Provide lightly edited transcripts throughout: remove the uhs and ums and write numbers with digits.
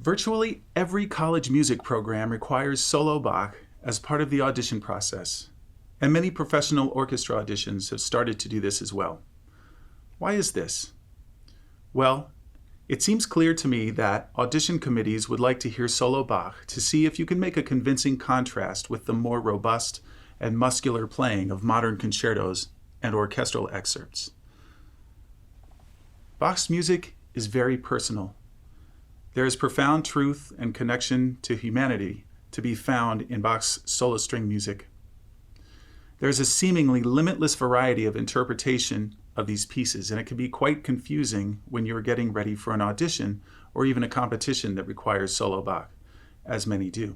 Virtually every college music program requires solo Bach as part of the audition process, and many professional orchestra auditions have started to do this as well. Why is this? Well, it seems clear to me that audition committees would like to hear solo Bach to see if you can make a convincing contrast with the more robust and muscular playing of modern concertos and orchestral excerpts. Bach's music is very personal. There is profound truth and connection to humanity to be found in Bach's solo string music. There is a seemingly limitless variety of interpretation of these pieces, and it can be quite confusing when you're getting ready for an audition or even a competition that requires solo Bach, as many do.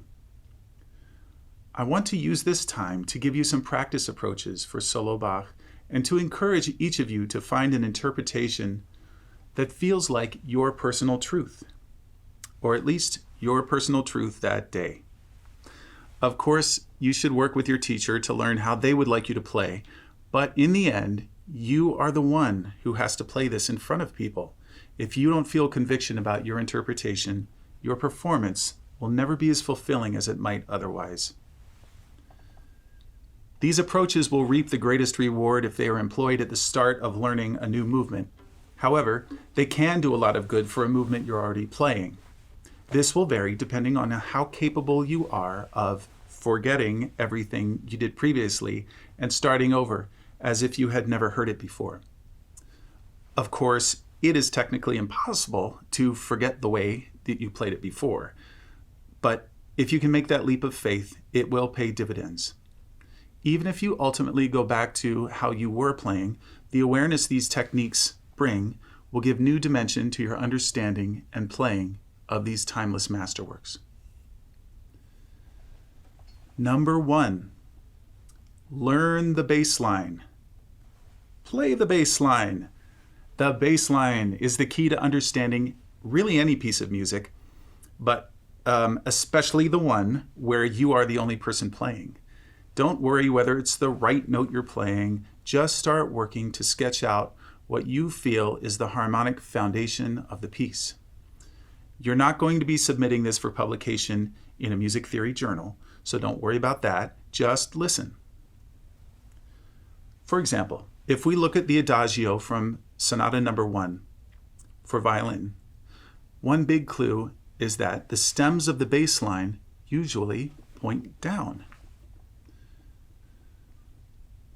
I want to use this time to give you some practice approaches for solo Bach and to encourage each of you to find an interpretation that feels like your personal truth, or at least your personal truth that day. Of course, you should work with your teacher to learn how they would like you to play, but in the end, you are the one who has to play this in front of people. If you don't feel conviction about your interpretation, your performance will never be as fulfilling as it might otherwise. These approaches will reap the greatest reward if they are employed at the start of learning a new movement. However, they can do a lot of good for a movement you're already playing. This will vary depending on how capable you are of forgetting everything you did previously and starting over as if you had never heard it before. Of course, it is technically impossible to forget the way that you played it before, but if you can make that leap of faith, it will pay dividends. Even if you ultimately go back to how you were playing, the awareness these techniques bring will give new dimension to your understanding and playing of these timeless masterworks. Number 1, learn the bass line. Play the bass line. The bass line is the key to understanding really any piece of music, but especially the one where you are the only person playing. Don't worry whether it's the right note you're playing. Just start working to sketch out what you feel is the harmonic foundation of the piece. You're not going to be submitting this for publication in a music theory journal, so don't worry about that. Just listen. For example, if we look at the Adagio from Sonata No. 1 for violin, one big clue is that the stems of the bass line usually point down.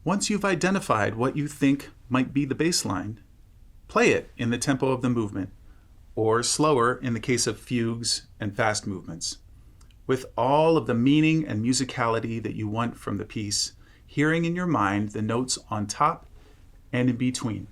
Once you've identified what you think might be the bass line, play it in the tempo of the movement, or slower in the case of fugues and fast movements, with all of the meaning and musicality that you want from the piece, hearing in your mind the notes on top and in between.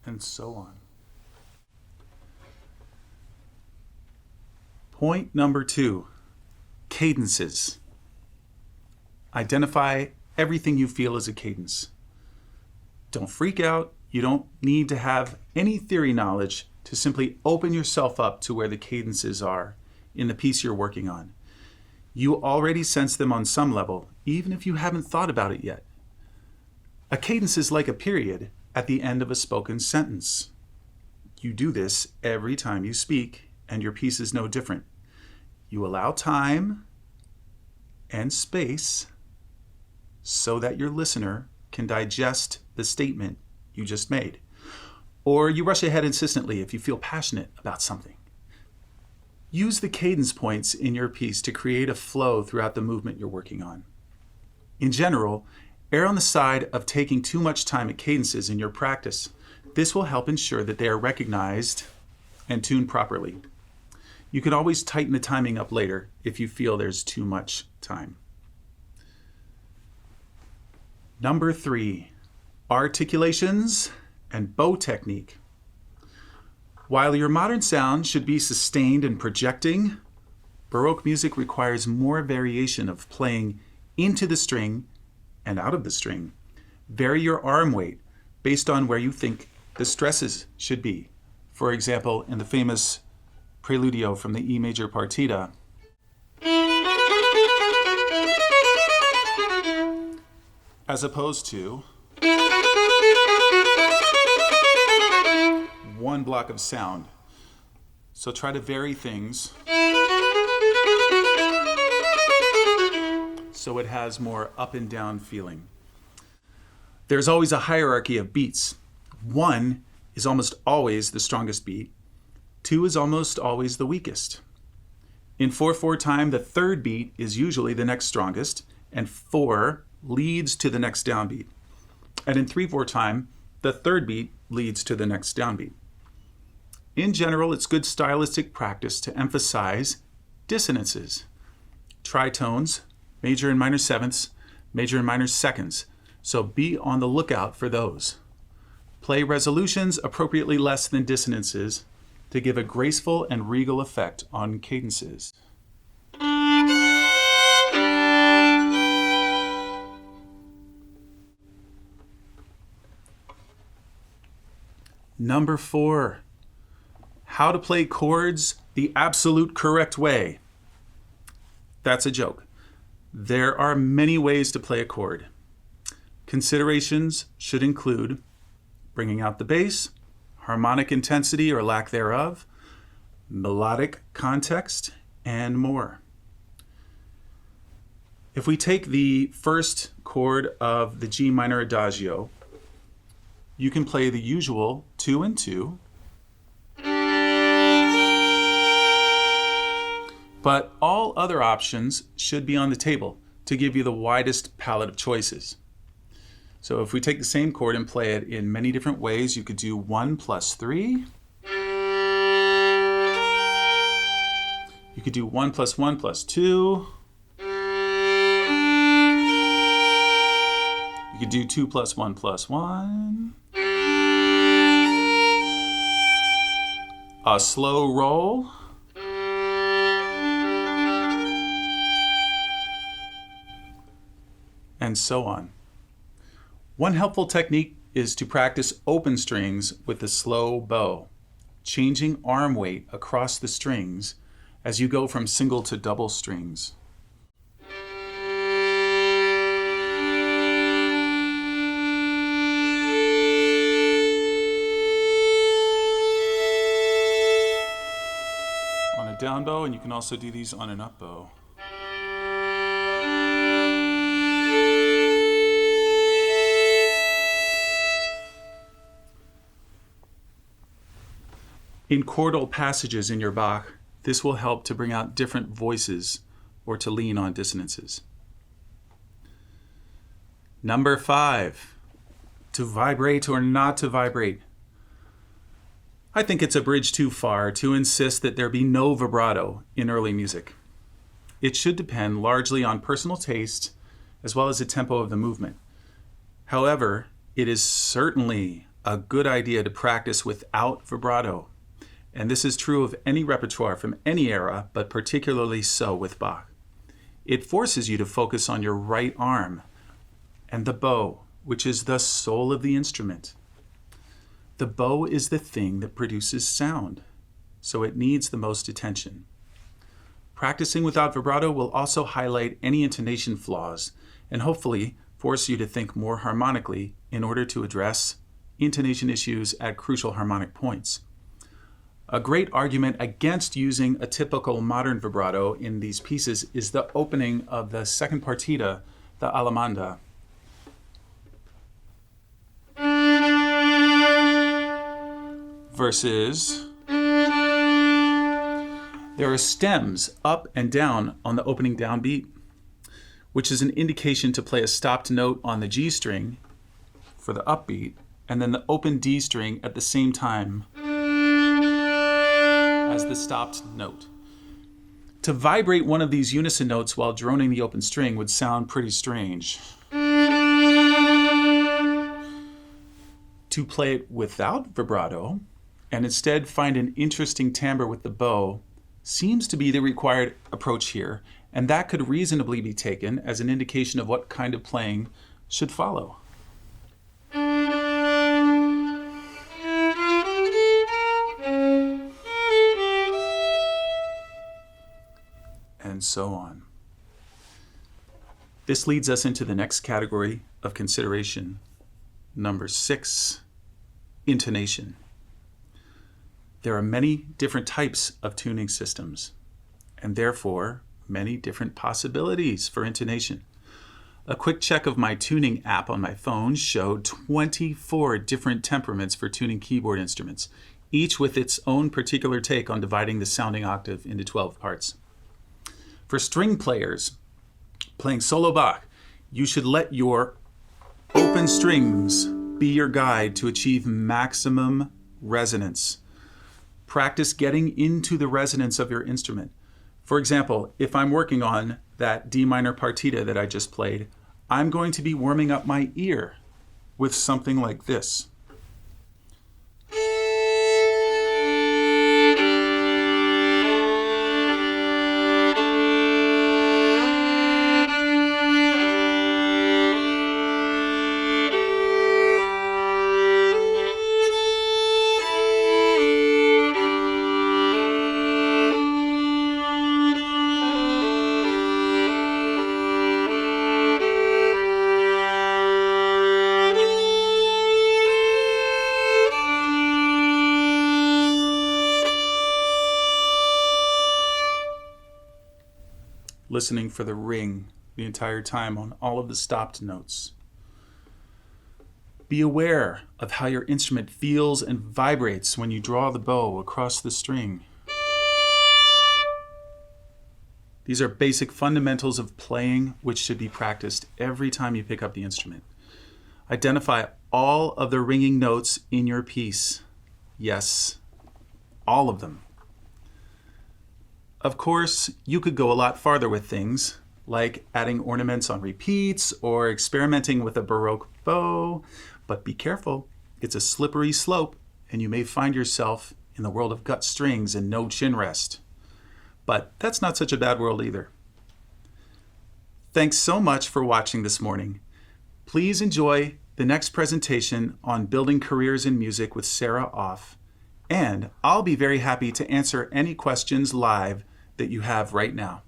And so on. Point number 2, cadences. Identify everything you feel as a cadence. Don't freak out. You don't need to have any theory knowledge to simply open yourself up to where the cadences are in the piece you're working on. You already sense them on some level, even if you haven't thought about it yet. A cadence is like a period at the end of a spoken sentence. You do this every time you speak, and your piece is no different. You allow time and space so that your listener can digest the statement you just made. Or you rush ahead insistently if you feel passionate about something. Use the cadence points in your piece to create a flow throughout the movement you're working on. In general, Err on the side of taking too much time at cadences in your practice. This will help ensure that they are recognized and tuned properly. You can always tighten the timing up later if you feel there's too much time. Number 3, articulations and bow technique. While your modern sound should be sustained and projecting, Baroque music requires more variation of playing into the string and out of the string. Vary your arm weight based on where you think the stresses should be. For example, in the famous Preludio from the E major partita, as opposed to one block of sound. So try to vary things so it has more up and down feeling. There's always a hierarchy of beats. 1 is almost always the strongest beat. 2 is almost always the weakest. In 4/4 time, the third beat is usually the next strongest, and 4 leads to the next downbeat. And in 3/4 time, the third beat leads to the next downbeat. In general, it's good stylistic practice to emphasize dissonances, tritones, major and minor sevenths, major and minor seconds. So be on the lookout for those. Play resolutions appropriately less than dissonances to give a graceful and regal effect on cadences. Number 4, how to play chords the absolute correct way. That's a joke. There are many ways to play a chord. Considerations should include bringing out the bass, harmonic intensity or lack thereof, melodic context, and more. If we take the first chord of the G minor adagio, you can play the usual 2 and 2, but all other options should be on the table to give you the widest palette of choices. So if we take the same chord and play it in many different ways, you could do 1 + 3. You could do 1 + 1 + 2. You could do 2 + 1 + 1. A slow roll. And so on. One helpful technique is to practice open strings with the slow bow, changing arm weight across the strings as you go from single to double strings. On a down bow, and you can also do these on an up bow. In chordal passages in your Bach, this will help to bring out different voices or to lean on dissonances. Number 5, to vibrate or not to vibrate. I think it's a bridge too far to insist that there be no vibrato in early music. It should depend largely on personal taste as well as the tempo of the movement. However, it is certainly a good idea to practice without vibrato. And this is true of any repertoire from any era, but particularly so with Bach. It forces you to focus on your right arm and the bow, which is the soul of the instrument. The bow is the thing that produces sound, so it needs the most attention. Practicing without vibrato will also highlight any intonation flaws and hopefully force you to think more harmonically in order to address intonation issues at crucial harmonic points. A great argument against using a typical modern vibrato in these pieces is the opening of the second partita, the Allemande. Versus, there are stems up and down on the opening downbeat, which is an indication to play a stopped note on the G string for the upbeat, and then the open D string at the same time as the stopped note. To vibrate one of these unison notes while droning the open string would sound pretty strange. To play it without vibrato, and instead find an interesting timbre with the bow, seems to be the required approach here, and that could reasonably be taken as an indication of what kind of playing should follow. And so on. This leads us into the next category of consideration, number 6, intonation. There are many different types of tuning systems, and therefore many different possibilities for intonation. A quick check of my tuning app on my phone showed 24 different temperaments for tuning keyboard instruments, each with its own particular take on dividing the sounding octave into 12 parts. For string players playing solo Bach, you should let your open strings be your guide to achieve maximum resonance. Practice getting into the resonance of your instrument. For example, if I'm working on that D minor partita that I just played, I'm going to be warming up my ear with something like this. Listening for the ring the entire time on all of the stopped notes. Be aware of how your instrument feels and vibrates when you draw the bow across the string. These are basic fundamentals of playing which should be practiced every time you pick up the instrument. Identify all of the ringing notes in your piece. Yes, all of them. Of course, you could go a lot farther with things, like adding ornaments on repeats or experimenting with a Baroque bow, but be careful, it's a slippery slope and you may find yourself in the world of gut strings and no chin rest. But that's not such a bad world either. Thanks so much for watching this morning. Please enjoy the next presentation on building careers in music with Sarah Off, and I'll be very happy to answer any questions live that you have right now.